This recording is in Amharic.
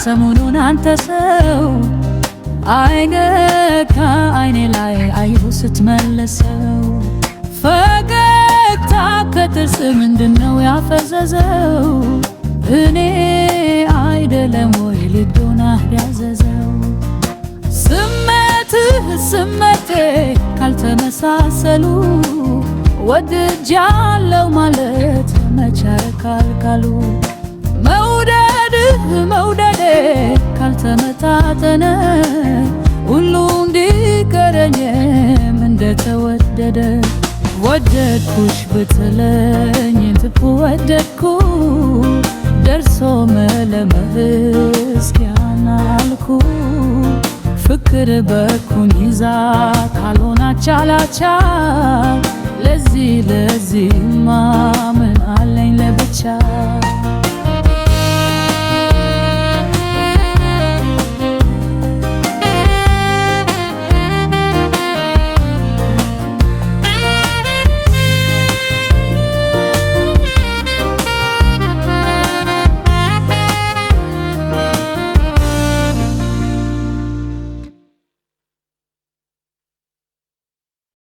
ሰሞኑን አንተ ሰው አይነካ አይኔ ላይ አየሁ ስትመለሰው ፈገግታ ከጥርስ ምንድነው ያፈዘዘው እኔ አይደለም ወይ ልቦና ያዘዘው ስሜቴ ካልተመሳሰሉ ወድጃለሁ ማለት መቻረካል ካሉ መውደዴ ካልተመጣጠነ ሁሉ እንዲቀረኝም እንደተወደደ ወደድኩሽ ብትለኝ ትኩ ወደድኩ ደርሶ መለመስኪያን አልኩ ፍቅር በኩን ይዛ ካልሆነ ቻላቻ ለዚህ ማምን አለኝ ለብቻ